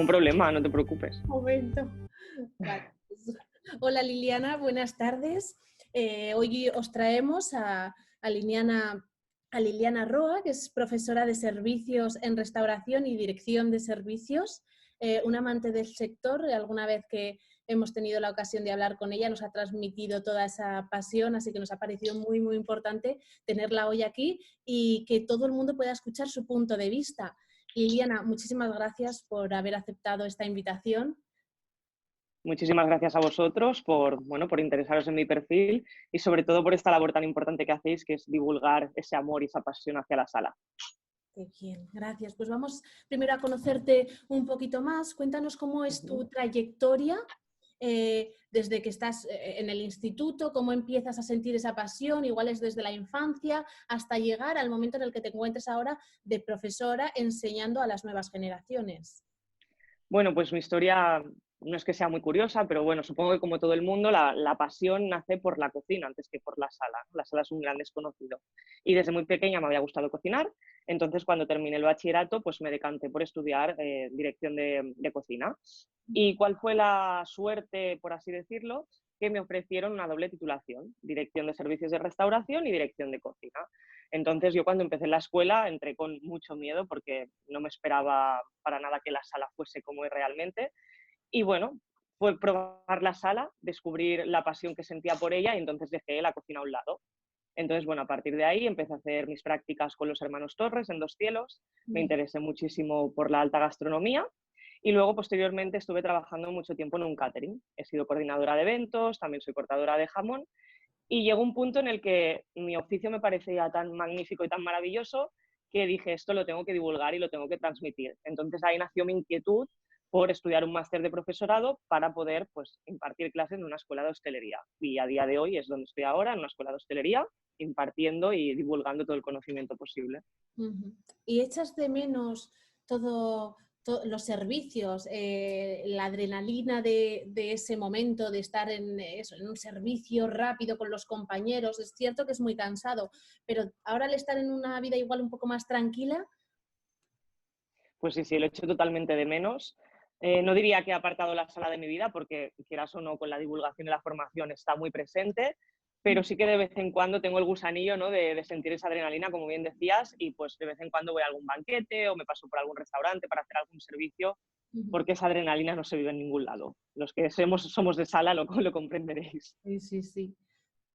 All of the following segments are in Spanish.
ningún problema, no te preocupes. Un momento. Vale. Hola Liliana, buenas tardes. Hoy os traemos a Liliana Roa, que es profesora de servicios en restauración y dirección de servicios, una amante del sector. Alguna vez que hemos tenido la ocasión de hablar con ella nos ha transmitido toda esa pasión, así que nos ha parecido muy, muy importante tenerla hoy aquí y que todo el mundo pueda escuchar su punto de vista. Liliana, muchísimas gracias por haber aceptado esta invitación. Muchísimas gracias a vosotros por interesaros en mi perfil y sobre todo por esta labor tan importante que hacéis, que es divulgar ese amor y esa pasión hacia la sala. Qué bien, gracias. Pues vamos primero a conocerte un poquito más. Cuéntanos cómo es tu trayectoria desde que estás en el instituto, cómo empiezas a sentir esa pasión, igual es desde la infancia hasta llegar al momento en el que te encuentres ahora de profesora enseñando a las nuevas generaciones. Bueno, pues mi historia no es que sea muy curiosa, pero bueno, supongo que como todo el mundo, la pasión nace por la cocina antes que por la sala. La sala es un gran desconocido. Y desde muy pequeña me había gustado cocinar, entonces cuando terminé el bachillerato, pues me decanté por estudiar dirección de cocina. ¿Y cuál fue la suerte, por así decirlo? Que me ofrecieron una doble titulación, dirección de servicios de restauración y dirección de cocina. Entonces yo cuando empecé la escuela entré con mucho miedo porque no me esperaba para nada que la sala fuese como es realmente. Y bueno, fue probar la sala, descubrir la pasión que sentía por ella y entonces dejé la cocina a un lado. Entonces, bueno, a partir de ahí empecé a hacer mis prácticas con los hermanos Torres en Dos Cielos, me interesé muchísimo por la alta gastronomía y luego posteriormente estuve trabajando mucho tiempo en un catering. He sido coordinadora de eventos, también soy cortadora de jamón y llegó un punto en el que mi oficio me parecía tan magnífico y tan maravilloso que dije, esto lo tengo que divulgar y lo tengo que transmitir. Entonces ahí nació mi inquietud por estudiar un máster de profesorado para poder pues, impartir clases en una escuela de hostelería. Y a día de hoy es donde estoy ahora, en una escuela de hostelería, impartiendo y divulgando todo el conocimiento posible. ¿Y echas de menos los servicios, la adrenalina de ese momento, de estar en un servicio rápido con los compañeros? Es cierto que es muy cansado, pero ahora al estar en una vida igual un poco más tranquila... Pues sí, lo he hecho totalmente de menos. No diría que he apartado la sala de mi vida, porque quieras o no, con la divulgación y la formación está muy presente, pero sí que de vez en cuando tengo el gusanillo, ¿no? de sentir esa adrenalina, como bien decías, y pues de vez en cuando voy a algún banquete o me paso por algún restaurante para hacer algún servicio, porque esa adrenalina no se vive en ningún lado. Los que somos de sala lo comprenderéis. Sí.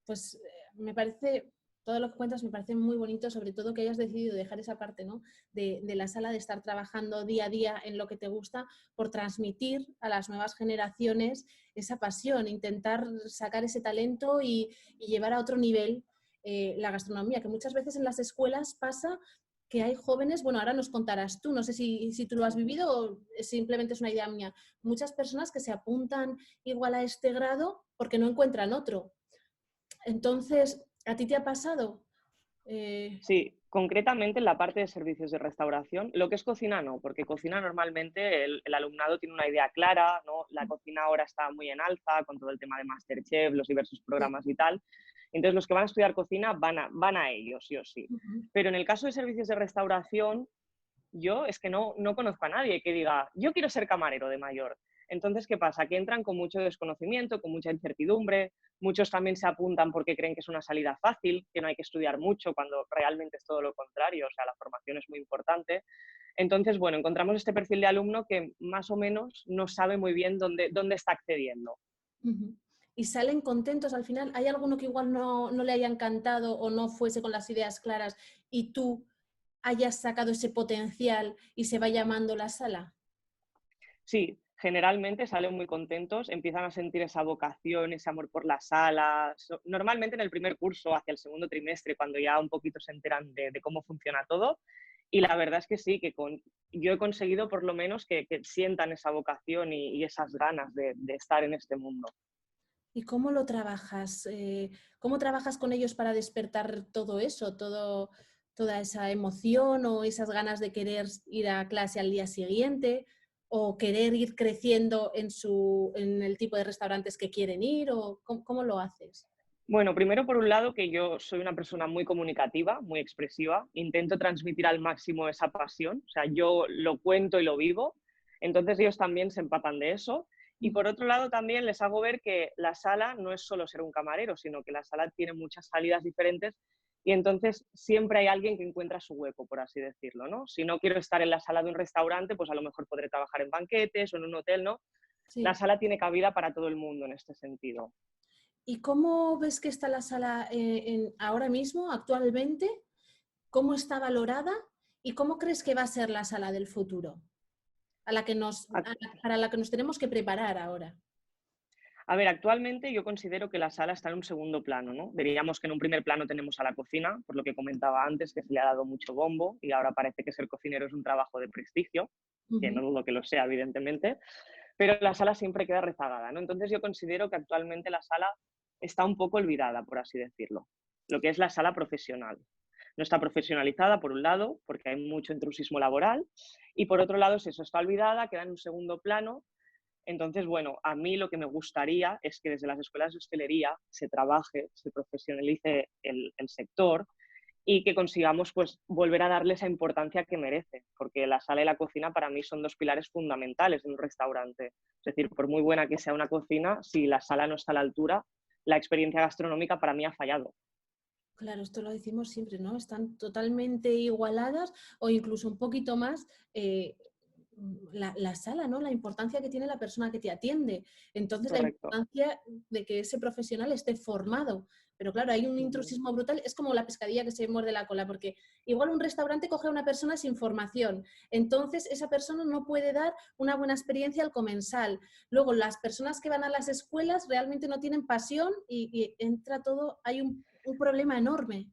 Pues me parece, todo lo que cuentas me parece muy bonito, sobre todo que hayas decidido dejar esa parte, ¿no? de la sala, de estar trabajando día a día en lo que te gusta, por transmitir a las nuevas generaciones esa pasión, intentar sacar ese talento y llevar a otro nivel la gastronomía, que muchas veces en las escuelas pasa que hay jóvenes, bueno, ahora nos contarás tú, no sé si tú lo has vivido o simplemente es una idea mía, muchas personas que se apuntan igual a este grado porque no encuentran otro. Entonces, ¿a ti te ha pasado? Sí, concretamente en la parte de servicios de restauración, lo que es cocina no, porque cocina normalmente el alumnado tiene una idea clara, ¿no? La cocina ahora está muy en alza con todo el tema de MasterChef, los diversos programas y tal. Entonces los que van a estudiar cocina van a ellos, sí o sí. Pero en el caso de servicios de restauración, yo es que no conozco a nadie que diga, yo quiero ser camarero de mayor. Entonces, ¿qué pasa? Que entran con mucho desconocimiento, con mucha incertidumbre, muchos también se apuntan porque creen que es una salida fácil, que no hay que estudiar mucho, cuando realmente es todo lo contrario, o sea, la formación es muy importante. Entonces, bueno, encontramos este perfil de alumno que más o menos no sabe muy bien dónde está accediendo. ¿Y salen contentos al final? ¿Hay alguno que igual no le haya encantado o no fuese con las ideas claras y tú hayas sacado ese potencial y se va llamando la sala? Sí, generalmente salen muy contentos, empiezan a sentir esa vocación, ese amor por la sala. Normalmente en el primer curso, hacia el segundo trimestre, cuando ya un poquito se enteran de cómo funciona todo. Y la verdad es que sí, que yo he conseguido por lo menos que sientan esa vocación y esas ganas de estar en este mundo. ¿Y cómo lo trabajas? ¿Cómo trabajas con ellos para despertar todo eso, toda esa emoción o esas ganas de querer ir a clase al día siguiente o querer ir creciendo en el tipo de restaurantes que quieren ir? ¿O cómo lo haces? Bueno, primero por un lado que yo soy una persona muy comunicativa, muy expresiva, intento transmitir al máximo esa pasión, o sea, yo lo cuento y lo vivo. Entonces ellos también se empapan de eso. Y por otro lado también les hago ver que la sala no es solo ser un camarero, sino que la sala tiene muchas salidas diferentes y entonces siempre hay alguien que encuentra su hueco, por así decirlo, ¿no? Si no quiero estar en la sala de un restaurante, pues a lo mejor podré trabajar en banquetes o en un hotel, ¿no? La Sí. sala tiene cabida para todo el mundo en este sentido. ¿Y cómo ves que está la sala ahora mismo, actualmente? ¿Cómo está valorada? ¿Y cómo crees que va a ser la sala del futuro? Para la que nos tenemos que preparar ahora. A ver, actualmente yo considero que la sala está en un segundo plano, ¿no? Diríamos que en un primer plano tenemos a la cocina, por lo que comentaba antes, que se le ha dado mucho bombo y ahora parece que ser cocinero es un trabajo de prestigio, que no Ujú. dudo que lo sea, evidentemente, pero la sala siempre queda rezagada, ¿no? Entonces yo considero que actualmente la sala está un poco olvidada, por así decirlo, lo que es la sala profesional. No está profesionalizada, por un lado, porque hay mucho intrusismo laboral, y por otro lado, si eso está olvidada, queda en un segundo plano. Entonces, bueno, a mí lo que me gustaría es que desde las escuelas de hostelería se trabaje, se profesionalice el sector y que consigamos pues volver a darle esa importancia que merece, porque la sala y la cocina para mí son dos pilares fundamentales en un restaurante. Es decir, por muy buena que sea una cocina, si la sala no está a la altura, la experiencia gastronómica para mí ha fallado. Claro, esto lo decimos siempre, ¿no? Están totalmente igualadas o incluso un poquito más la sala, ¿no? La importancia que tiene la persona que te atiende. Entonces, la Correcto. importancia de que ese profesional esté formado. Pero claro, hay un Ujú. intrusismo brutal, es como la pescadilla que se muerde la cola, porque igual un restaurante coge a una persona sin formación, entonces esa persona no puede dar una buena experiencia al comensal. Luego, las personas que van a las escuelas realmente no tienen pasión y entra todo, hay un problema enorme.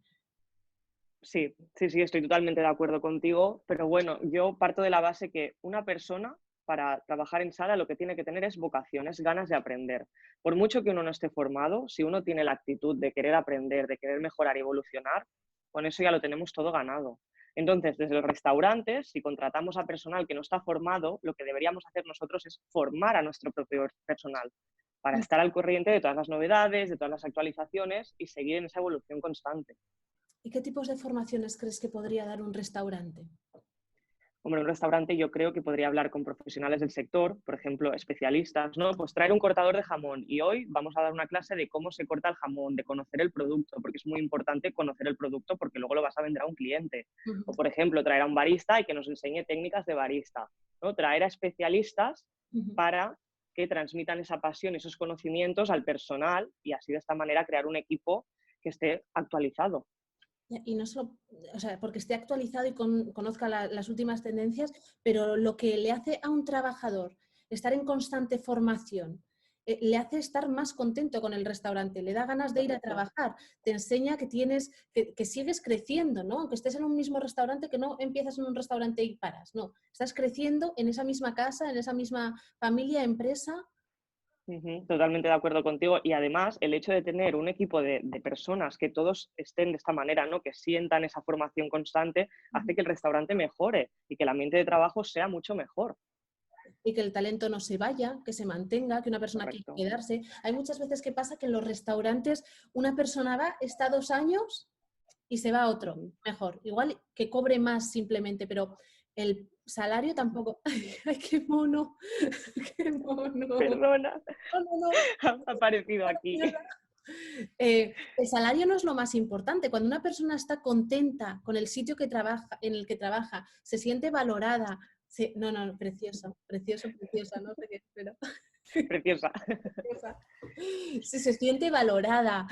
Sí, sí, sí, estoy totalmente de acuerdo contigo, pero bueno, yo parto de la base que una persona para trabajar en sala lo que tiene que tener es vocación, es ganas de aprender. Por mucho que uno no esté formado, si uno tiene la actitud de querer aprender, de querer mejorar y evolucionar, con eso ya lo tenemos todo ganado. Entonces, desde los restaurantes, si contratamos a personal que no está formado, lo que deberíamos hacer nosotros es formar a nuestro propio personal para estar al corriente de todas las novedades, de todas las actualizaciones y seguir en esa evolución constante. ¿Y qué tipos de formaciones crees que podría dar un restaurante? Hombre, un restaurante yo creo que podría hablar con profesionales del sector, por ejemplo, especialistas, ¿no? Pues traer un cortador de jamón y hoy vamos a dar una clase de cómo se corta el jamón, de conocer el producto, porque es muy importante conocer el producto porque luego lo vas a vender a un cliente. Ujú. O, por ejemplo, traer a un barista y que nos enseñe técnicas de barista, ¿no? Traer a especialistas Ujú. para que transmitan esa pasión, esos conocimientos al personal y así de esta manera crear un equipo que esté actualizado. Y no solo, o sea, porque esté actualizado y conozca las últimas tendencias, pero lo que le hace a un trabajador estar en constante formación, le hace estar más contento con el restaurante, le da ganas de ir a Correcto. trabajar, te enseña que que sigues creciendo, ¿no? Aunque estés en un mismo restaurante, que no empiezas en un restaurante y paras, no, estás creciendo en esa misma casa, en esa misma familia, empresa. Ujú, totalmente de acuerdo contigo. Y además, el hecho de tener un equipo de personas que todos estén de esta manera, ¿no? Que sientan esa formación constante, hace que el restaurante mejore y que el ambiente de trabajo sea mucho mejor. Y que el talento no se vaya, que se mantenga, que una persona quiera Correcto. quedarse. Hay muchas veces que pasa que en los restaurantes una persona va, está 2 años y se va a otro, Ujú. mejor. Igual que cobre más simplemente, pero el salario tampoco. ¡Ay, qué mono! ¡Qué mono! No, Perdona, no, no. ha aparecido aquí. El salario no es lo más importante. Cuando una persona está contenta con el sitio que trabaja, en el que trabaja, se siente valorada. No, no, precioso, precioso, preciosa, no sé qué, pero Preciosa. preciosa. Se siente valorada,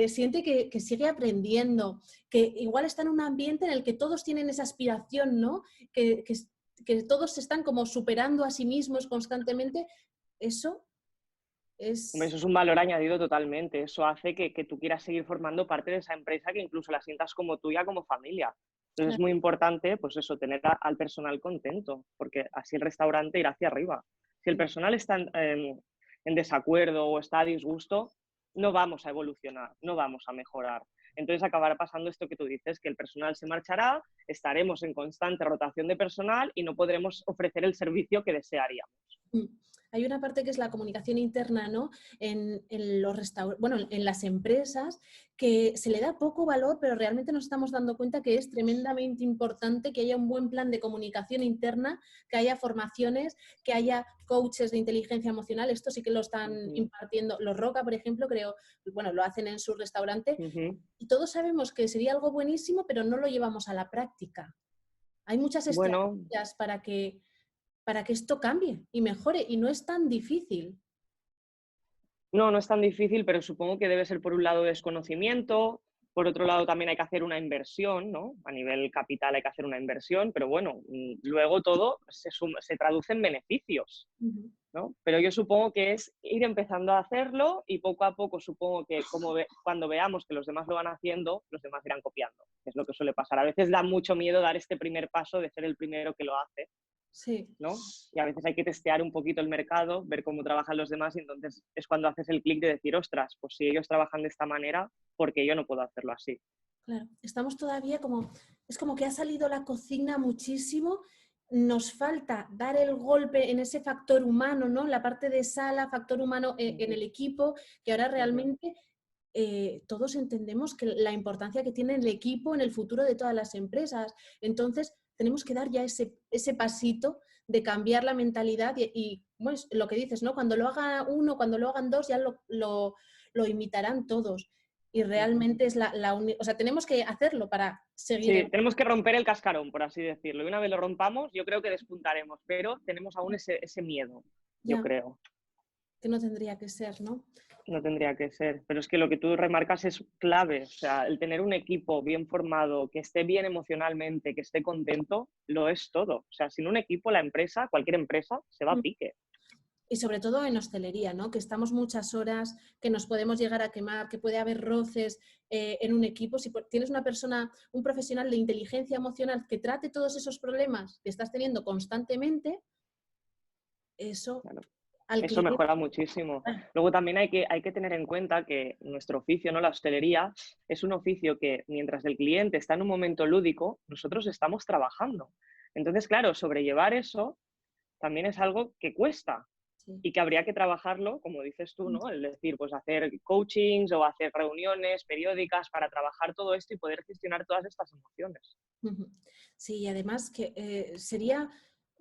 siente que sigue aprendiendo, que igual está en un ambiente en el que todos tienen esa aspiración, ¿no? Que todos se están como superando a sí mismos constantemente. Eso Hombre, es... eso es un valor añadido totalmente. Eso hace que tú quieras seguir formando parte de esa empresa, que incluso la sientas como tuya, como familia. Entonces es muy importante, pues eso, tener al personal contento, porque así el restaurante irá hacia arriba. Si el personal está en desacuerdo o está a disgusto, no vamos a evolucionar, no vamos a mejorar. Entonces acabará pasando esto que tú dices, que el personal se marchará, estaremos en constante rotación de personal y no podremos ofrecer el servicio que desearíamos. Mm. Hay una parte que es la comunicación interna, ¿no? En los bueno, en las empresas, que se le da poco valor, pero realmente nos estamos dando cuenta que es tremendamente importante que haya un buen plan de comunicación interna, que haya formaciones, que haya coaches de inteligencia emocional. Esto sí que lo están Ujú, impartiendo. Los Roca, por ejemplo, creo, bueno, lo hacen en su restaurante. ujú. Y todos sabemos que sería algo buenísimo, pero no lo llevamos a la práctica. Hay muchas Bueno, estrategias para que esto cambie y mejore y no es tan difícil. no, no es tan difícil, pero supongo que debe ser por un lado desconocimiento, por otro lado también hay que hacer una inversión, ¿no? A nivel capital hay que hacer una inversión, pero bueno, luego todo se traduce en beneficios, Ujú. ¿no? Pero yo supongo que es ir empezando a hacerlo y poco a poco supongo que cuando veamos que los demás lo van haciendo, los demás irán copiando, que es lo que suele pasar. A veces da mucho miedo dar este primer paso de ser el primero que lo hace, Sí, ¿no? Y a veces hay que testear un poquito el mercado, ver cómo trabajan los demás y entonces es cuando haces el clic de decir, ostras, pues si ellos trabajan de esta manera, ¿por qué yo no puedo hacerlo así? claro. Estamos todavía como, es como que ha salido la cocina muchísimo. Nos falta dar el golpe en ese factor humano, ¿no? La parte de sala, factor humano en Ujú, el equipo, que ahora ujú. realmente todos entendemos que la importancia que tiene el equipo en el futuro de todas las empresas. Entonces, tenemos que dar ya ese pasito de cambiar la mentalidad y bueno, lo que dices, ¿no? Cuando lo haga uno, cuando lo hagan dos, ya lo imitarán todos. Y Ujú. realmente es o sea, tenemos que hacerlo para seguir Sí, en... tenemos que romper el cascarón, por así decirlo. Y una vez lo rompamos, yo creo que despuntaremos, pero tenemos aún ese miedo, yo Ya, creo. que no tendría que ser, ¿no? No tendría que ser. Pero es que lo que tú remarcas es clave. O sea, el tener un equipo bien formado, que esté bien emocionalmente, que esté contento, lo es todo. O sea, sin un equipo, la empresa, cualquier empresa, se va a pique. Y sobre todo en hostelería, ¿no? Que estamos muchas horas, que nos podemos llegar a quemar, que puede haber roces en un equipo. Si tienes una persona, un profesional de inteligencia emocional que trate todos esos problemas que estás teniendo constantemente, eso Claro. al Eso cliente. mejora muchísimo. Luego también hay que tener en cuenta que nuestro oficio, ¿no? La hostelería, es un oficio que mientras el cliente está en un momento lúdico, nosotros estamos trabajando. Entonces, claro, sobrellevar eso también es algo que cuesta Sí. y que habría que trabajarlo, como dices tú, ¿no? Es decir, pues hacer coachings o hacer reuniones periódicas para trabajar todo esto y poder gestionar todas estas emociones. Ujú. Sí, y además que sería,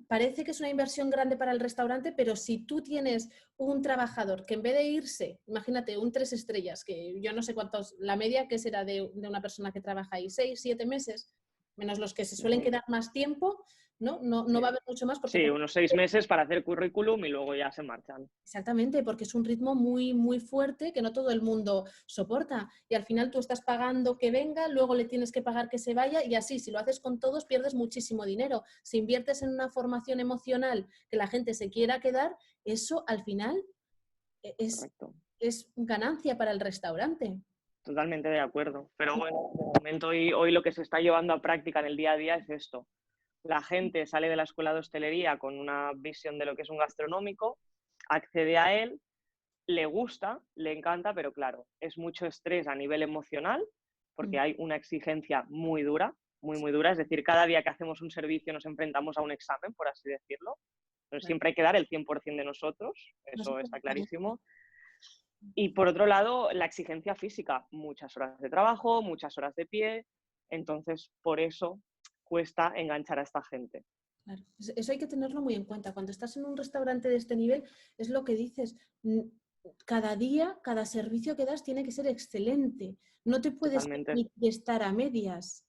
parece que es una inversión grande para el restaurante, pero si tú tienes un trabajador que en vez de irse, imagínate, un 3 estrellas, que yo no sé cuántos, la media que será de una persona que trabaja ahí, 6, 7 meses, menos los que se suelen Ujú. quedar más tiempo, ¿no? No, no va a Sí. haber mucho más porque Sí, unos 6 meses para hacer currículum y luego ya se marchan. exactamente, porque es un ritmo muy, muy fuerte que no todo el mundo soporta. Y al final tú estás pagando que venga, luego le tienes que pagar que se vaya y así, si lo haces con todos, pierdes muchísimo dinero. Si inviertes en una formación emocional que la gente se quiera quedar, eso al final es, Correcto. es ganancia para el restaurante. Totalmente de acuerdo. Pero bueno, de momento hoy lo que se está llevando a práctica en el día a día es esto. La gente sale de la escuela de hostelería con una visión de lo que es un gastronómico, accede a él, le gusta, le encanta, pero claro, es mucho estrés a nivel emocional porque Mm, hay una exigencia muy dura, muy, muy dura. Es decir, cada día que hacemos un servicio nos enfrentamos a un examen, por así decirlo. Pero claro, siempre hay que dar el 100% de nosotros, no se eso puede está dar esto. clarísimo. Y por otro lado, la exigencia física, muchas horas de trabajo, muchas horas de pie, entonces por eso cuesta enganchar a esta gente. Claro. Eso hay que tenerlo muy en cuenta. Cuando estás en un restaurante de este nivel, es lo que dices, cada día, cada servicio que das tiene que ser excelente. No te puedes Totalmente, permitir estar a medias.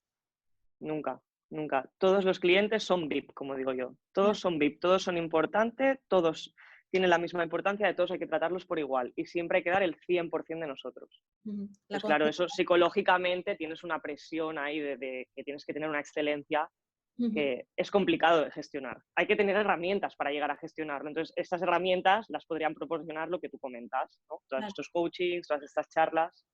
nunca, nunca. Todos los clientes son VIP, como digo yo. Claro. Todos son VIP, todos son importantes, todos tienen la misma importancia, de todos hay que tratarlos por igual y siempre hay que dar el 100% de nosotros. Ujú. La Pues claro, cocina. eso psicológicamente tienes una presión ahí de que tienes que tener una excelencia Ujú. que es complicado de gestionar. Hay que tener herramientas para llegar a gestionarlo. Entonces, estas herramientas las podrían proporcionar lo que tú comentas, ¿no? Todos Claro. estos coachings, todas estas charlas.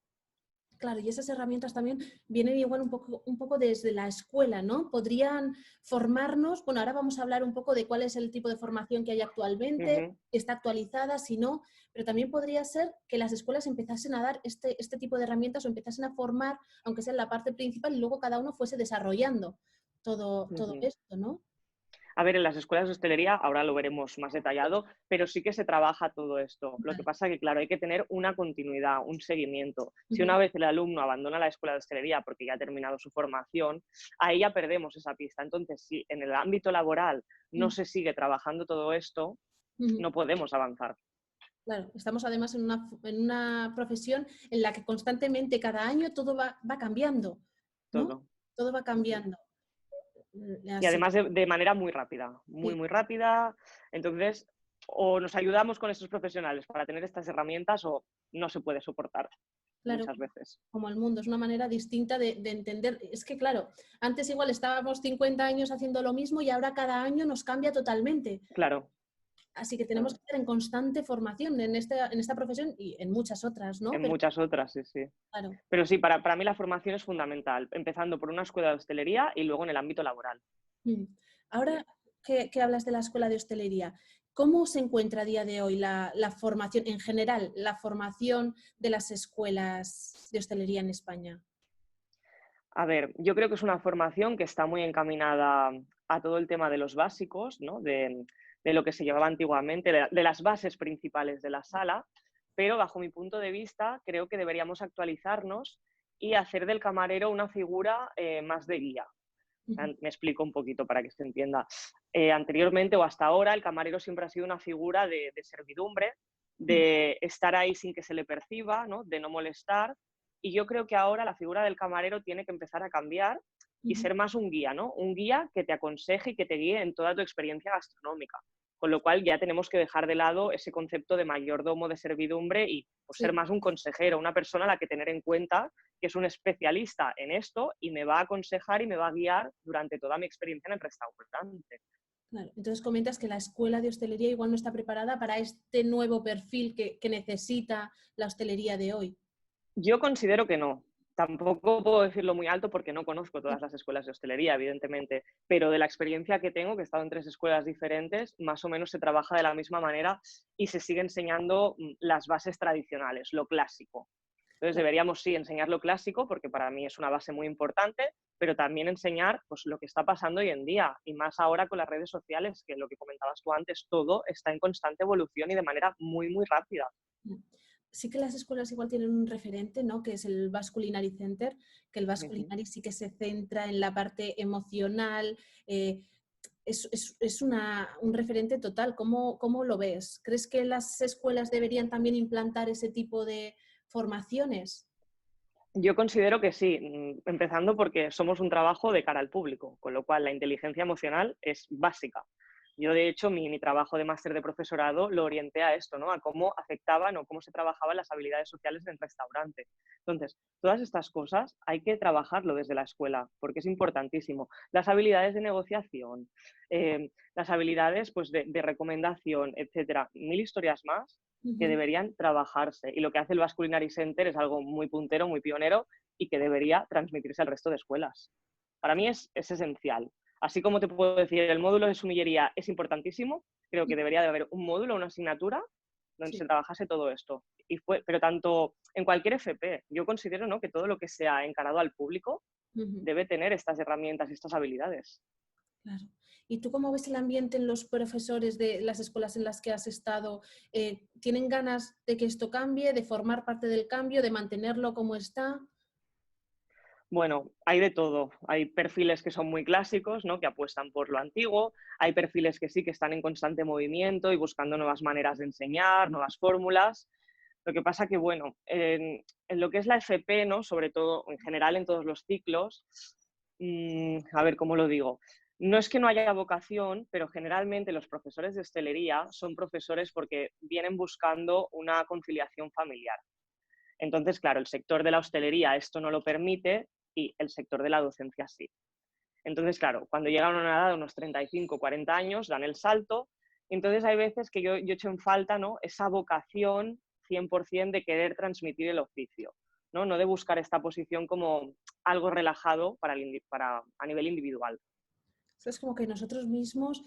Claro, y esas herramientas también vienen igual un poco desde la escuela, ¿no? Podrían formarnos, bueno, ahora vamos a hablar un poco de cuál es el tipo de formación que hay actualmente, Ujú, si está actualizada, si no, pero también podría ser que las escuelas empezasen a dar este tipo de herramientas o empezasen a formar, aunque sea en la parte principal, y luego cada uno fuese desarrollando todo ujú. esto, ¿no? A ver, en las escuelas de hostelería, ahora lo veremos más detallado, pero sí que se trabaja todo esto. Lo que Vale. pasa que, claro, hay que tener una continuidad, un seguimiento. Si Ujú, una vez el alumno abandona la escuela de hostelería porque ya ha terminado su formación, ahí ya perdemos esa pista. Entonces, si en el ámbito laboral no ujú, se sigue trabajando todo esto, ujú. no podemos avanzar. Claro, estamos además en una profesión en la que constantemente, cada año, todo va cambiando, ¿no? Todo. Todo va Ujú. cambiando. Y Así. además de manera muy rápida, muy, Sí, muy rápida. Entonces, o nos ayudamos con estos profesionales para tener estas herramientas o no se puede soportar claro, muchas veces. como el mundo, es una manera distinta de entender. Es que, claro, antes igual estábamos 50 años haciendo lo mismo y ahora cada año nos cambia totalmente. Claro, Así que tenemos claro. que estar en constante formación en esta profesión y en muchas otras, ¿no? En Pero muchas otras, sí, sí. claro. Pero sí, para mí la formación es fundamental, empezando por una escuela de hostelería y luego en el ámbito laboral. Mm. Sí. Ahora que hablas de la escuela de hostelería, ¿cómo se encuentra a día de hoy la formación, en general, la formación de las escuelas de hostelería en España? A ver, yo creo que es una formación que está muy encaminada a todo el tema de los básicos, ¿no? De lo que se llevaba antiguamente, de las bases principales de la sala, pero bajo mi punto de vista creo que deberíamos actualizarnos y hacer del camarero una figura más de guía. Ujú, Me explico un poquito para que se entienda. Anteriormente o hasta ahora, el camarero siempre ha sido una figura de servidumbre, ujú, de estar ahí sin que se le perciba, ¿no? De no molestar. Y yo creo que ahora la figura del camarero tiene que empezar a cambiar y ujú. ser más un guía, ¿no? Un guía que te aconseje y que te guíe en toda tu experiencia gastronómica. Con lo cual ya tenemos que dejar de lado ese concepto de mayordomo de servidumbre y pues, ser Sí. más un consejero, una persona a la que tener en cuenta que es un especialista en esto y me va a aconsejar y me va a guiar durante toda mi experiencia en el restaurante. Claro. Entonces comentas que la escuela de hostelería igual no está preparada para este nuevo perfil que necesita la hostelería de hoy. Yo considero que no. Tampoco puedo decirlo muy alto porque no conozco Sí. todas las escuelas de hostelería, evidentemente, pero de la experiencia que tengo, que he estado en 3 escuelas diferentes, más o menos se trabaja de la misma manera y se sigue enseñando las bases tradicionales, lo clásico. Entonces Claro. deberíamos sí enseñar lo clásico porque para mí es una base muy importante, pero también enseñar pues, lo que está pasando hoy en día y más ahora con las redes sociales, que lo que comentabas tú antes, todo está en constante evolución y de manera muy, muy rápida. Mm. Sí que las escuelas igual tienen un referente, ¿no? Que es el Basque Culinary Center, que el Basque Ujú. Culinary sí que se centra en la parte emocional. Es un referente total. ¿Cómo lo ves? ¿Crees que las escuelas deberían también implantar ese tipo de formaciones? Yo considero que sí, empezando porque somos un trabajo de cara al público, con lo cual la inteligencia emocional es básica. Yo, de hecho, mi trabajo de máster de profesorado lo orienté a esto, ¿no? A cómo afectaban o cómo se trabajaban las habilidades sociales en el restaurante. Entonces, todas estas cosas hay que trabajarlo desde la escuela, porque es importantísimo. Las habilidades de negociación, las habilidades pues, de recomendación, etcétera, mil historias más que Ujú. deberían trabajarse. Y lo que hace el Basque Culinary Center es algo muy puntero, muy pionero y que debería transmitirse al resto de escuelas. Para mí es esencial. Así como te puedo decir, el módulo de sumillería es importantísimo, creo que debería de haber un módulo, una asignatura donde Sí. se trabajase todo esto. Pero tanto en cualquier FP, yo considero, ¿no?, que todo lo que sea encarado al público Ujú. debe tener estas herramientas y estas habilidades. Claro. ¿Y tú cómo ves el ambiente en los profesores de las escuelas en las que has estado? ¿Tienen ganas de que esto cambie, de formar parte del cambio, de mantenerlo como está? Bueno, hay de todo. Hay perfiles que son muy clásicos, ¿no? Que apuestan por lo antiguo. Hay perfiles que sí que están en constante movimiento y buscando nuevas maneras de enseñar, nuevas fórmulas. Lo que pasa que, bueno, en lo que es la FP, ¿no? Sobre todo, en general, en todos los ciclos, a ver cómo lo digo. No es que no haya vocación, pero generalmente los profesores de hostelería son profesores porque vienen buscando una conciliación familiar. Entonces, claro, el sector de la hostelería esto no lo permite y el sector de la docencia sí. Entonces, claro, cuando llegan a una edad de unos 35, 40 años, dan el salto. Entonces, hay veces que yo echo en falta, ¿no?, esa vocación 100% de querer transmitir el oficio, ¿no? No de buscar esta posición como algo relajado a nivel individual. Es como que nosotros mismos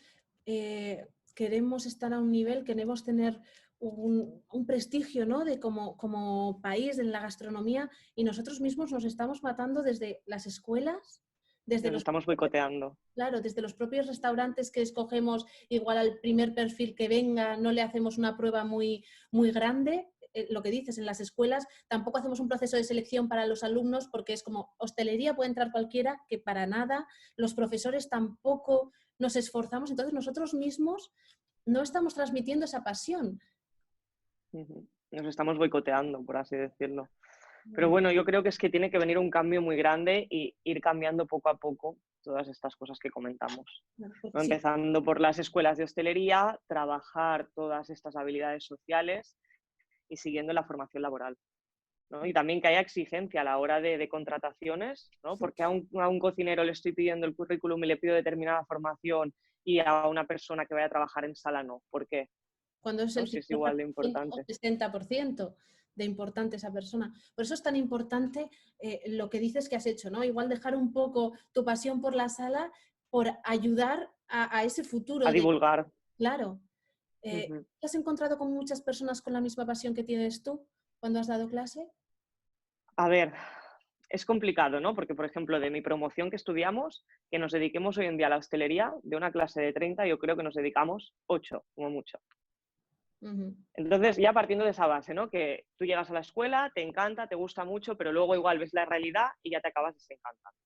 queremos estar a un nivel, queremos tener un prestigio, ¿no? De como país en la gastronomía y nosotros mismos nos estamos matando desde las escuelas, desde Nos los estamos propios, boicoteando. claro, desde los propios restaurantes que escogemos, igual al primer perfil que venga, no le hacemos una prueba muy, muy grande. Lo que dices, en las escuelas tampoco hacemos un proceso de selección para los alumnos porque es como hostelería puede entrar cualquiera, que para nada, los profesores tampoco nos esforzamos, entonces nosotros mismos no estamos transmitiendo esa pasión. Nos estamos boicoteando, por así decirlo. Pero Bueno, bueno, yo creo que es que tiene que venir un cambio muy grande y ir cambiando poco a poco todas estas cosas que comentamos, pues ¿no? sí, Empezando por las escuelas de hostelería, trabajar todas estas habilidades sociales y siguiendo la formación laboral, ¿no? Y también que haya exigencia a la hora de contrataciones, ¿no? sí. Porque a un cocinero le estoy pidiendo el currículum y le pido determinada formación y a una persona que vaya a trabajar en sala no. ¿Por qué? Cuando es ¿No? el Si es igual de 50% o importante. 60% de importante esa persona. Por eso es tan importante lo que dices que has hecho, ¿no? Igual dejar un poco tu pasión por la sala por ayudar a ese A futuro de, divulgar. claro, Ujú. ¿te has encontrado con muchas personas con la misma pasión que tienes tú cuando has dado clase? A ver, es complicado, ¿no? Porque, por ejemplo, de mi promoción que estudiamos, que nos dediquemos hoy en día a la hostelería, de una clase de 30, yo creo que nos dedicamos 8, como mucho. Ujú, Entonces, ya partiendo de esa base, ¿no? Que tú llegas a la escuela, te encanta, te gusta mucho, pero luego igual ves la realidad y ya te acabas desencantando,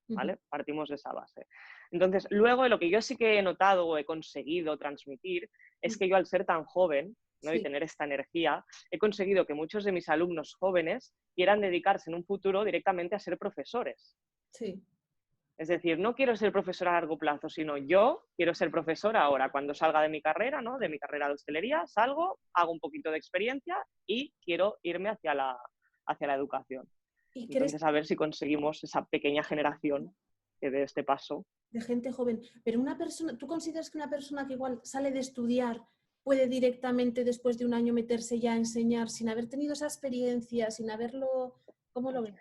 ujú. ¿vale? Partimos de esa base. Entonces, luego lo que yo sí que he notado o he conseguido transmitir es que yo al ser tan joven, ¿no? Y Sí, tener esta energía, he conseguido que muchos de mis alumnos jóvenes quieran dedicarse en un futuro directamente a ser profesores. sí. Es decir, no quiero ser profesor a largo plazo, sino yo quiero ser profesor ahora. Cuando salga de mi carrera, ¿no? De mi carrera de hostelería, salgo, hago un poquito de experiencia y quiero irme hacia la educación. ¿Y crees Entonces, a ver si conseguimos esa pequeña generación que dé este paso. de gente joven? Pero una persona, ¿tú consideras que una persona que igual sale de estudiar puede directamente después de un año meterse ya a enseñar sin haber tenido esa experiencia, sin haberlo, ¿cómo lo ves?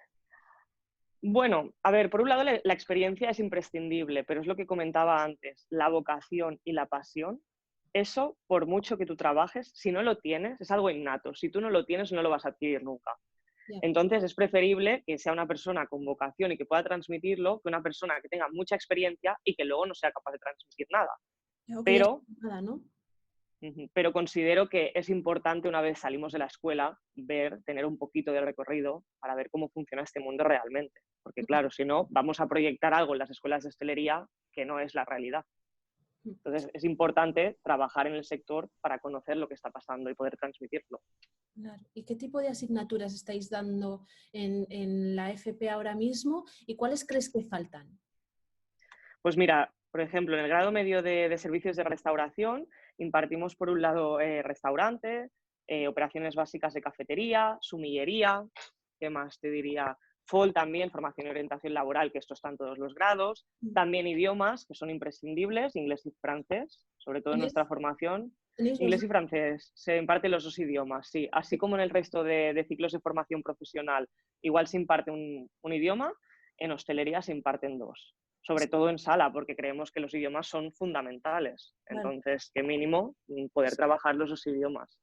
Bueno, a ver, por un lado la experiencia es imprescindible, pero es lo que comentaba antes, la vocación y la pasión, eso, por mucho que tú trabajes, si no lo tienes, es algo innato. Si tú no lo tienes, no lo vas a adquirir nunca. Ya, Entonces, es preferible que sea una persona con vocación y que pueda transmitirlo que una persona que tenga mucha experiencia y que luego no sea capaz de transmitir nada. creo que ya está Pero, nada, ¿no? pero considero que es importante una vez salimos de la escuela tener un poquito de recorrido para ver cómo funciona este mundo realmente. Porque claro, si no, vamos a proyectar algo en las escuelas de hostelería que no es la realidad. Entonces, es importante trabajar en el sector para conocer lo que está pasando y poder transmitirlo. Claro. ¿Y qué tipo de asignaturas estáis dando en la FP ahora mismo y cuáles crees que faltan? Pues mira, por ejemplo, en el grado medio de servicios de restauración impartimos por un lado restaurante, operaciones básicas de cafetería, sumillería, ¿qué más te diría? FOL también, formación y orientación laboral, que esto está en todos los grados. También idiomas, que son imprescindibles, inglés y francés, sobre todo en ¿Tenéis, nuestra formación. tenéis los Inglés y francés, se imparten los dos idiomas, sí. Así como en el resto de ciclos de formación profesional, igual se imparte un idioma, en hostelería se imparten dos, sobre dos? todo en sala, porque creemos que los idiomas son fundamentales. Claro. Entonces, qué mínimo poder trabajar los dos idiomas.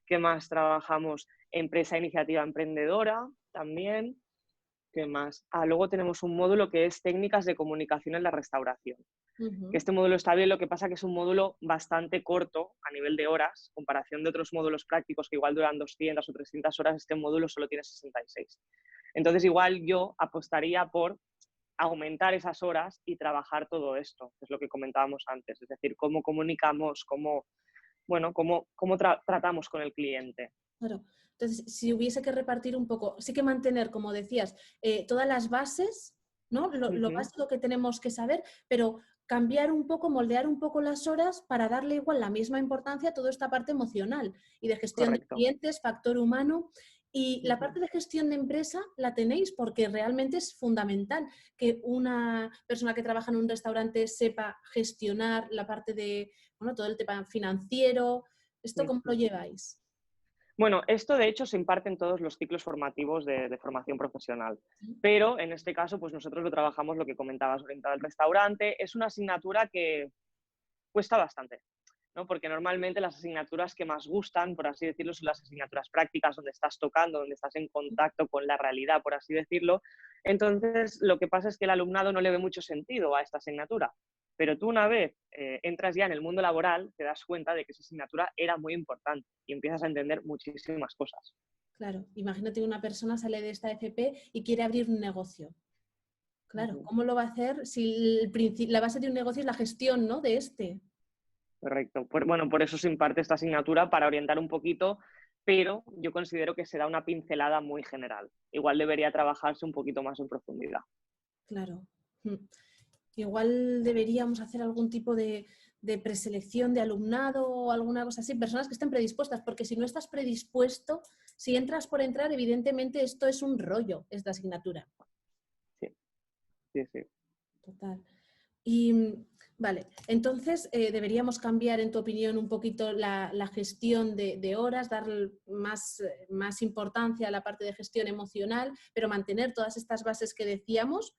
¿Qué más trabajamos? Empresa iniciativa emprendedora también. ¿Qué más? Luego tenemos un módulo que es técnicas de comunicación en la restauración. Que Ujú. este módulo está bien, lo que pasa que es un módulo bastante corto a nivel de horas, comparación de otros módulos prácticos que igual duran 200 o 300 horas, este módulo solo tiene 66. Entonces, igual yo apostaría por aumentar esas horas y trabajar todo esto, que es lo que comentábamos antes, es decir, cómo comunicamos, cómo tratamos con el cliente. Claro. Entonces, si hubiese que repartir un poco, sí que mantener, como decías, todas las bases, ¿no? Lo Ujú, básico que tenemos que saber, pero cambiar un poco, moldear un poco las horas para darle igual la misma importancia a toda esta parte emocional y de gestión de correcto. clientes, factor humano. Y la Ujú. parte de gestión de empresa la tenéis porque realmente es fundamental que una persona que trabaja en un restaurante sepa gestionar la parte de, bueno, todo el tema financiero. ¿Esto cómo lo Ujú. lleváis? Bueno, esto de hecho se imparte en todos los ciclos formativos de formación profesional, pero en este caso pues nosotros lo trabajamos, lo que comentabas, orientado al restaurante. Es una asignatura que cuesta bastante, ¿no? Porque normalmente las asignaturas que más gustan, por así decirlo, son las asignaturas prácticas, donde estás tocando, donde estás en contacto con la realidad, por así decirlo. Entonces, lo que pasa es que el alumnado no le ve mucho sentido a esta asignatura. Pero tú una vez entras ya en el mundo laboral, te das cuenta de que esa asignatura era muy importante y empiezas a entender muchísimas cosas. Claro, imagínate una persona sale de esta FP y quiere abrir un negocio. Claro, Ujú. ¿cómo lo va a hacer si la base de un negocio es la gestión, ¿no? De este. Correcto. Bueno, por eso se imparte esta asignatura, para orientar un poquito, pero yo considero que se da una pincelada muy general. Igual debería trabajarse un poquito más en profundidad. Claro. Mm. Igual deberíamos hacer algún tipo de preselección de alumnado o alguna cosa así, personas que estén predispuestas, porque si no estás predispuesto, si entras por entrar, evidentemente esto es un rollo, esta asignatura. Sí, sí, sí. Total. Y vale, entonces deberíamos cambiar, en tu opinión, un poquito la gestión de horas, dar más importancia a la parte de gestión emocional, pero mantener todas estas bases que decíamos.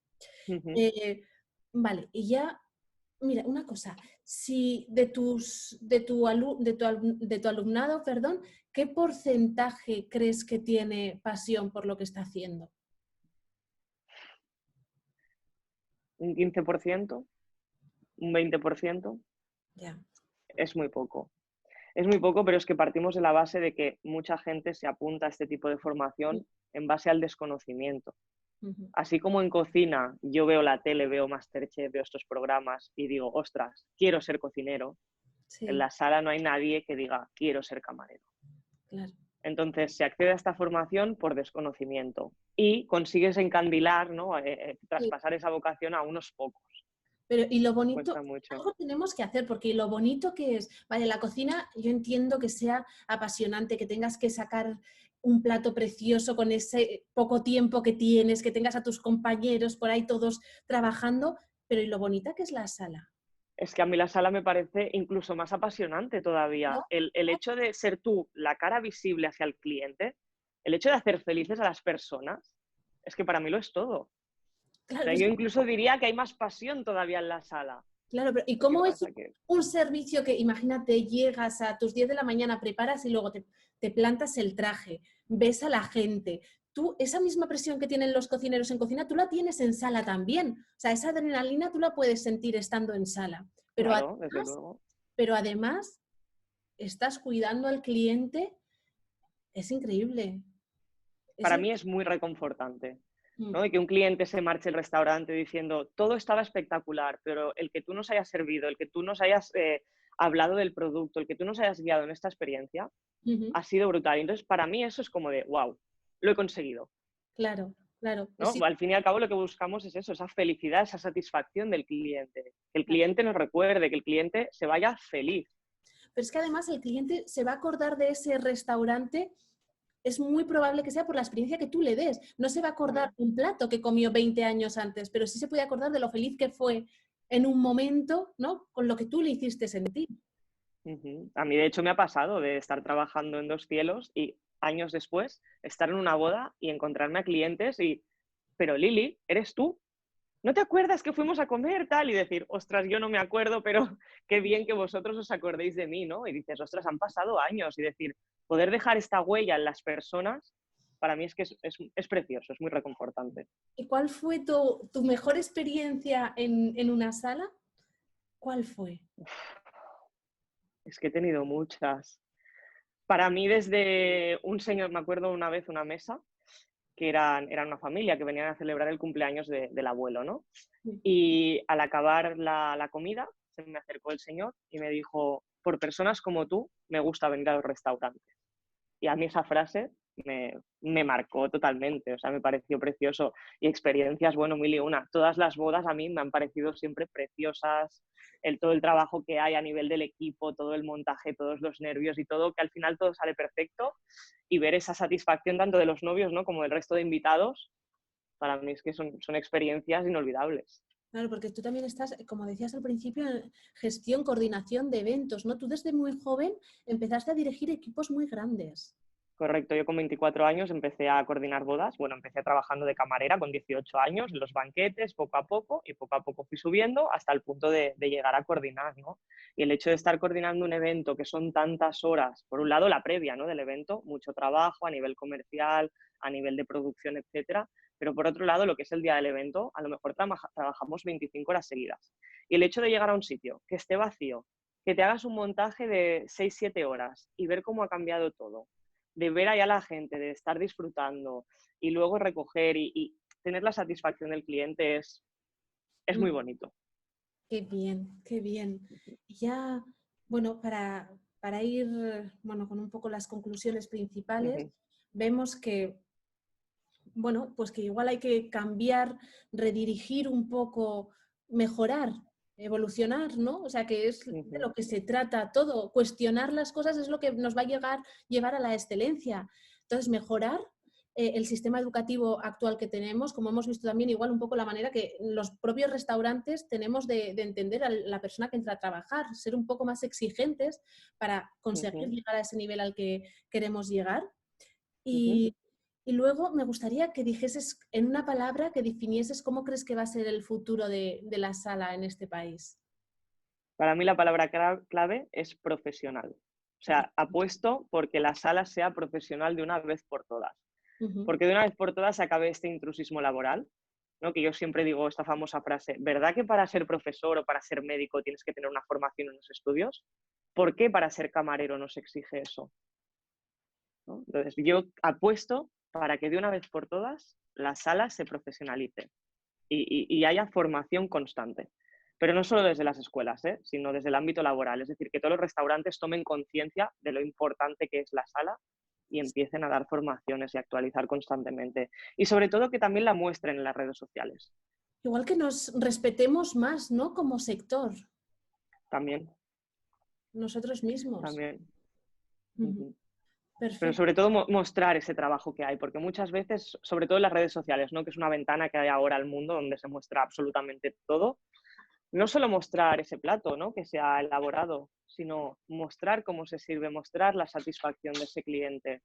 Ujú. Eh, vale, y ya, mira, una cosa, si de tu alumnado, perdón, ¿qué porcentaje crees que tiene pasión por lo que está haciendo? Un 15%, un 20%, Ya. es muy poco. Es muy poco, pero es que partimos de la base de que mucha gente se apunta a este tipo de formación en base al desconocimiento. Ujú. Así como en cocina, yo veo la tele, veo MasterChef, veo estos programas y digo, ostras, quiero ser cocinero. En Sí, la sala no hay nadie que diga, quiero ser camarero. claro. Entonces, se accede a esta formación por desconocimiento y consigues encandilar, ¿no? Sí. Traspasar esa vocación a unos pocos. Pero, y lo bonito, Cuesta mucho. algo tenemos que hacer, porque lo bonito que es, vale, la cocina, yo entiendo que sea apasionante, que tengas que sacar un plato precioso con ese poco tiempo que tienes, que tengas a tus compañeros por ahí todos trabajando, pero ¿y lo bonita que es la sala? Es que a mí la sala me parece incluso más apasionante todavía. ¿No? El hecho de ser tú la cara visible hacia el cliente, el hecho de hacer felices a las personas, es que para mí lo es todo. O Claro, sea, yo incluso diría que hay más pasión todavía en la sala. claro, pero ¿y Lo que cómo es pasa que, un servicio que, imagínate, llegas a tus 10 de la mañana, preparas y luego te plantas el traje, ves a la gente? Tú, esa misma presión que tienen los cocineros en cocina, tú la tienes en sala también. O sea, esa adrenalina tú la puedes sentir estando en sala. claro, desde luego. Pero además estás cuidando al cliente. Es increíble. Es Para in- mí es muy reconfortante, Mm, ¿no? Y que un cliente se marche del restaurante diciendo, todo estaba espectacular, pero el que tú nos hayas servido, el que tú nos hayas hablado del producto, el que tú nos hayas guiado en esta experiencia, ujú. ha sido brutal. Y entonces, para mí eso es como de, wow, lo he conseguido, Claro, claro. ¿no? Sí, Al fin y al cabo lo que buscamos es eso, esa felicidad, esa satisfacción del cliente, que el claro. cliente nos recuerde, que el cliente se vaya feliz. Pero es que además el cliente se va a acordar de ese restaurante, es muy probable que sea por la experiencia que tú le des. No se va a acordar Claro. de un plato que comió 20 años antes, pero sí se puede acordar de lo feliz que fue en un momento, ¿no? Con lo que tú le hiciste sentir. Ujú. A mí, de hecho, me ha pasado de estar trabajando en Dos Cielos y años después estar en una boda y encontrarme a clientes y, pero Lili, ¿eres tú? ¿No te acuerdas que fuimos a comer tal? Y decir, ostras, yo no me acuerdo, pero qué bien que vosotros os acordéis de mí, ¿no? Y dices, ostras, han pasado años. Y decir, poder dejar esta huella en las personas, para mí es que es precioso, es muy reconfortante. ¿Y cuál fue tu mejor experiencia en una sala? ¿Cuál fue? Es que he tenido muchas. Para mí, desde un señor, me acuerdo una vez una mesa, que eran una familia que venían a celebrar el cumpleaños del abuelo, ¿no? Y al acabar la comida, se me acercó el señor y me dijo, por personas como tú, me gusta venir a los restaurantes. Y a mí esa frase me marcó totalmente, o sea, me pareció precioso. Y experiencias, bueno, mil y una. Todas las bodas a mí me han parecido siempre preciosas, todo el trabajo que hay a nivel del equipo, todo el montaje, todos los nervios y todo, que al final todo sale perfecto. Y ver esa satisfacción tanto de los novios, ¿no?, como del resto de invitados, para mí es que son experiencias inolvidables. Claro, porque tú también estás, como decías al principio, en gestión, coordinación de eventos, ¿no? Tú desde muy joven empezaste a dirigir equipos muy grandes. Correcto, yo con 24 años empecé a coordinar bodas. Bueno, empecé trabajando de camarera con 18 años en los banquetes, poco a poco fui subiendo hasta el punto de llegar a coordinar, ¿no? Y el hecho de estar coordinando un evento que son tantas horas, por un lado la previa, ¿no?, del evento, mucho trabajo a nivel comercial, a nivel de producción, etcétera, Pero por otro lado, lo que es el día del evento, a lo mejor trabajamos 25 horas seguidas. Y el hecho de llegar a un sitio que esté vacío, que te hagas un montaje de 6-7 horas y ver cómo ha cambiado todo, de ver allá a la gente, de estar disfrutando y luego recoger y tener la satisfacción del cliente es muy bonito. Qué bien, qué bien. Y ya, bueno, para ir, bueno, con un poco las conclusiones principales, vemos que, bueno, pues que igual hay que cambiar, redirigir un poco, mejorar, evolucionar, ¿no? O sea, que es de lo que se trata todo. Cuestionar las cosas es lo que nos va a llevar a la excelencia. Entonces, mejorar el sistema educativo actual que tenemos, como hemos visto también, igual un poco la manera que los propios restaurantes tenemos de entender a la persona que entra a trabajar, ser un poco más exigentes para conseguir llegar a ese nivel al que queremos llegar. Y luego me gustaría que dijeses en una palabra, que definieses cómo crees que va a ser el futuro de la sala en este país. Para mí la palabra clave es profesional. O sea, apuesto porque la sala sea profesional de una vez por todas. Porque de una vez por todas acabe este intrusismo laboral, ¿no? Que yo siempre digo esta famosa frase, ¿verdad que para ser profesor o para ser médico tienes que tener una formación en los estudios? ¿Por qué para ser camarero no se exige eso? ¿No? Entonces, yo apuesto para que de una vez por todas la sala se profesionalice y haya formación constante. Pero no solo desde las escuelas, sino desde el ámbito laboral. Es decir, que todos los restaurantes tomen conciencia de lo importante que es la sala y empiecen a dar formaciones y actualizar constantemente. Y sobre todo que también la muestren en las redes sociales. Igual que nos respetemos más, ¿no? Como sector. También. Nosotros mismos. También. Pero Perfecto. sobre todo mostrar ese trabajo que hay, porque muchas veces, sobre todo en las redes sociales, ¿no? Que es una ventana que hay ahora al mundo donde se muestra absolutamente todo, no solo mostrar ese plato, ¿no? Que se ha elaborado, sino mostrar cómo se sirve, mostrar la satisfacción de ese cliente,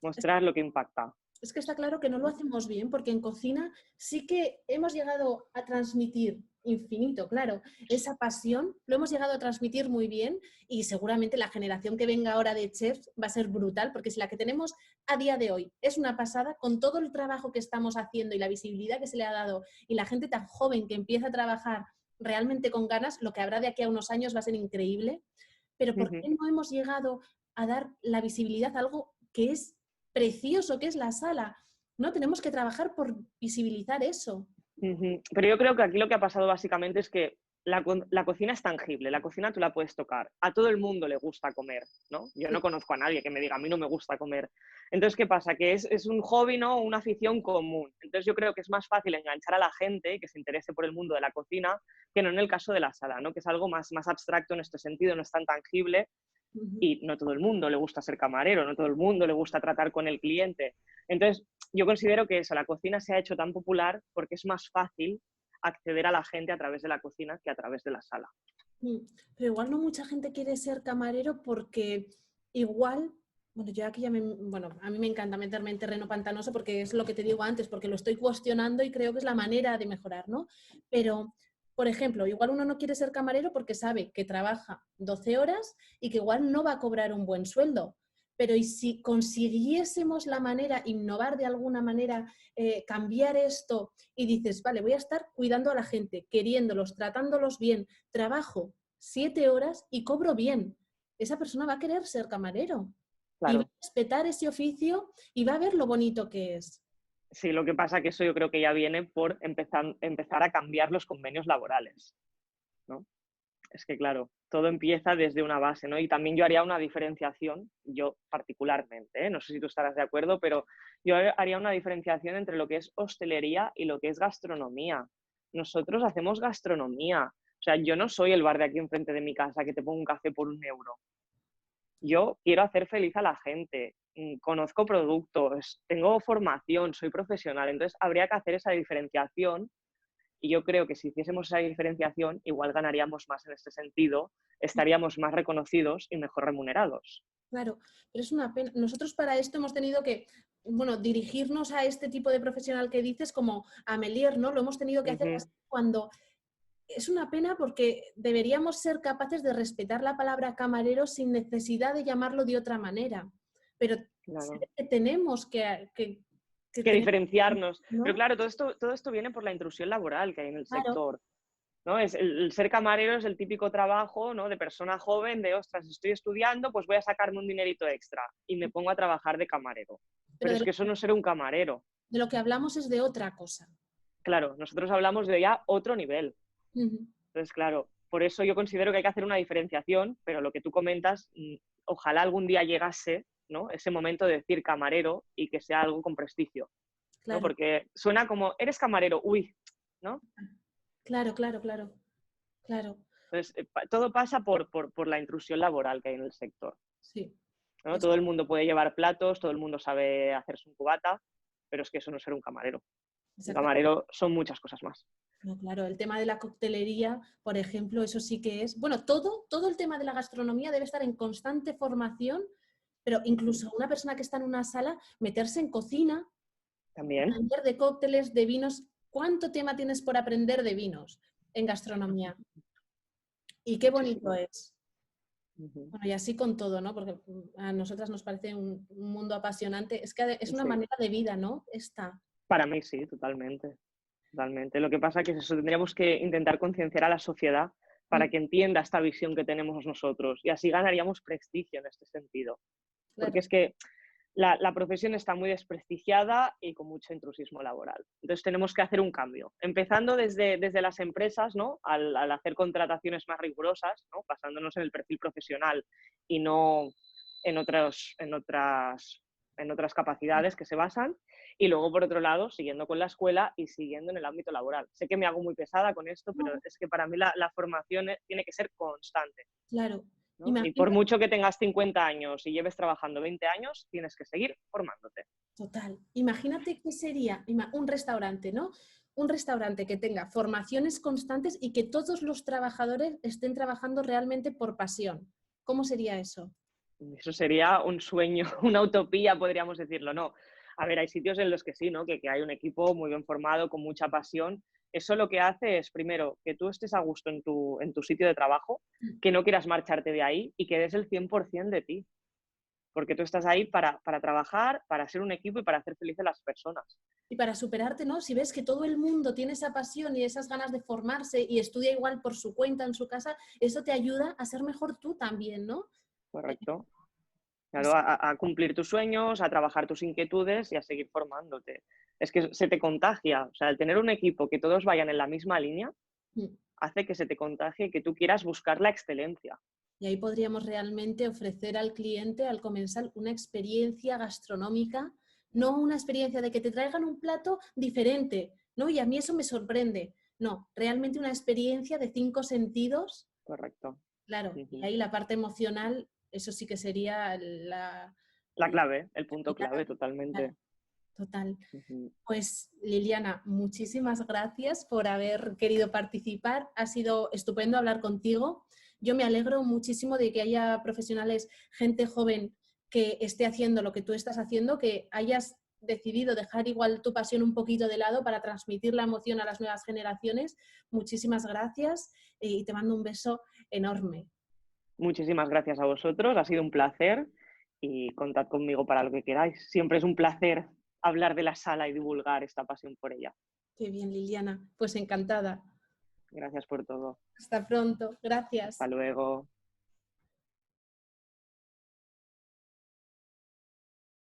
mostrar lo que impacta. Es que está claro que no lo hacemos bien, porque en cocina sí que hemos llegado a transmitir infinito, claro, esa pasión lo hemos llegado a transmitir muy bien, y seguramente la generación que venga ahora de chefs va a ser brutal, porque si la que tenemos a día de hoy es una pasada, con todo el trabajo que estamos haciendo y la visibilidad que se le ha dado y la gente tan joven que empieza a trabajar realmente con ganas, lo que habrá de aquí a unos años va a ser increíble. Pero ¿por qué no hemos llegado a dar la visibilidad a algo que es precioso, que es la sala? No, tenemos que trabajar por visibilizar eso. Pero yo creo que aquí lo que ha pasado básicamente es que la cocina es tangible, la cocina tú la puedes tocar. A todo el mundo le gusta comer, ¿no? Yo no conozco a nadie que me diga, a mí no me gusta comer. Entonces, ¿qué pasa? Que es un hobby, ¿no? Una afición común. Entonces, yo creo que es más fácil enganchar a la gente que se interese por el mundo de la cocina que no en el caso de la sala, ¿no? Que es algo más abstracto en este sentido, no es tan tangible. Y no todo el mundo le gusta ser camarero, no todo el mundo le gusta tratar con el cliente. Entonces, yo considero que eso, la cocina se ha hecho tan popular porque es más fácil acceder a la gente a través de la cocina que a través de la sala. Pero igual no mucha gente quiere ser camarero porque igual, bueno, yo aquí bueno, a mí me encanta meterme en terreno pantanoso porque es lo que te digo antes, porque lo estoy cuestionando y creo que es la manera de mejorar, ¿no? Pero, por ejemplo, igual uno no quiere ser camarero porque sabe que trabaja 12 horas y que igual no va a cobrar un buen sueldo. Pero ¿y si consiguiésemos la manera, innovar de alguna manera, cambiar esto y dices, vale, voy a estar cuidando a la gente, queriéndolos, tratándolos bien, trabajo 7 horas y cobro bien? Esa persona va a querer ser camarero y va Claro. a respetar ese oficio y va a ver lo bonito que es. Sí, lo que pasa que eso yo creo que ya viene por empezar a cambiar los convenios laborales, ¿no? Es que, claro, todo empieza desde una base, ¿no? Y también yo haría una diferenciación, yo particularmente, no sé si tú estarás de acuerdo, pero yo haría una diferenciación entre lo que es hostelería y lo que es gastronomía. Nosotros hacemos gastronomía. O sea, yo no soy el bar de aquí enfrente de mi casa que te pongo un café por 1 euro. Yo quiero hacer feliz a la gente, conozco productos, tengo formación, soy profesional, entonces habría que hacer esa diferenciación. Y yo creo que si hiciésemos esa diferenciación, igual ganaríamos más en este sentido, estaríamos más reconocidos y mejor remunerados. Claro, pero es una pena. Nosotros para esto hemos tenido que, bueno, dirigirnos a este tipo de profesional que dices como a Melier, ¿no? Lo hemos tenido que hacer cuando es una pena, porque deberíamos ser capaces de respetar la palabra camarero sin necesidad de llamarlo de otra manera. Pero Claro. tenemos que que diferenciarnos. ¿no? Pero claro, todo esto viene por la intrusión laboral que hay en el Claro, sector, ¿no? El ser camarero es el típico trabajo, ¿no?, de persona joven, de, ostras, estoy estudiando, pues voy a sacarme un dinerito extra y me pongo a trabajar de camarero. pero Pero es que eso no es ser un camarero. de lo que hablamos es de otra cosa. Claro, nosotros hablamos de ya otro nivel. Ujú. Entonces, claro, por eso yo considero que hay que hacer una diferenciación, pero lo que tú comentas, ojalá algún día llegase, ¿no?, ese momento de decir camarero y que sea algo con prestigio, ¿no? Claro, Porque suena como, eres camarero, uy, ¿no? claro, claro, claro, claro. Entonces, todo pasa por la intrusión laboral que hay en el sector, Sí, ¿no? es- Todo el mundo puede llevar platos, todo el mundo sabe hacerse un cubata, pero es que eso no es ser un camarero. Un exactamente. camarero son muchas cosas más. No, claro, el tema de la coctelería, por ejemplo, eso sí que es, bueno, todo el tema de la gastronomía debe estar en constante formación, pero incluso una persona que está en una sala, meterse en cocina, También. aprender de cócteles, de vinos. ¿Cuánto tema tienes por aprender de vinos en gastronomía? Y qué bonito Muchísimo. es. Ujú. Bueno, y así con todo, ¿no? Porque a nosotras nos parece un mundo apasionante. Es que es una Sí, manera de vida, ¿no? Esta. para mí sí, totalmente. Totalmente. Lo que pasa es que eso tendríamos que intentar concienciar a la sociedad para Mm, que entienda esta visión que tenemos nosotros y así ganaríamos prestigio en este sentido. Porque claro. es que la profesión está muy desprestigiada y con mucho intrusismo laboral. Entonces tenemos que hacer un cambio, empezando desde las empresas, ¿no?, al hacer contrataciones más rigurosas, ¿no?, basándonos en el perfil profesional y no en otras capacidades que se basan. Y luego, por otro lado, siguiendo con la escuela y siguiendo en el ámbito laboral. Sé que me hago muy pesada con esto, pero No, es que para mí la formación tiene que ser constante, claro. ¿no? Y por Imagina, mucho que tengas 50 años y lleves trabajando 20 años, tienes que seguir formándote. total. Imagínate qué sería un restaurante, ¿no? Un restaurante que tenga formaciones constantes y que todos los trabajadores estén trabajando realmente por pasión. ¿Cómo sería eso? Eso sería un sueño, una utopía, podríamos decirlo, ¿no? A ver, hay sitios en los que sí, ¿no?, que hay un equipo muy bien formado, con mucha pasión. Eso lo que hace es, primero, que tú estés a gusto en tu sitio de trabajo, que no quieras marcharte de ahí y que des el 100% de ti, porque tú estás ahí para trabajar, para ser un equipo y para hacer felices a las personas. Y para superarte, ¿no? Si ves que todo el mundo tiene esa pasión y esas ganas de formarse y estudia igual por su cuenta en su casa, eso te ayuda a ser mejor tú también, ¿no? Eh, Correcto. Claro, es- a cumplir tus sueños, a trabajar tus inquietudes y a seguir formándote. Es que se te contagia. O sea, el tener un equipo que todos vayan en la misma línea mm. hace que se te contagie y que tú quieras buscar la excelencia. Y ahí podríamos realmente ofrecer al cliente, al comensal, una experiencia gastronómica, no una experiencia de que te traigan un plato diferente, ¿no? Y a mí eso me sorprende. No, realmente una experiencia de 5 sentidos, Correcto. claro, y Ujú. ahí la parte emocional, eso sí que sería la, La clave, el punto la clave, claro, totalmente. total. Ujú. Pues Liliana, muchísimas gracias por haber querido participar. Ha sido estupendo hablar contigo. Yo me alegro muchísimo de que haya profesionales, gente joven que esté haciendo lo que tú estás haciendo, que hayas decidido dejar igual tu pasión un poquito de lado para transmitir la emoción a las nuevas generaciones. Muchísimas gracias y te mando un beso enorme. Muchísimas gracias a vosotros, ha sido un placer y contad conmigo para lo que queráis. Siempre es un placer hablar de la sala y divulgar esta pasión por ella. Qué bien, Liliana. Pues encantada. Gracias por todo. Hasta pronto. Gracias. Hasta luego.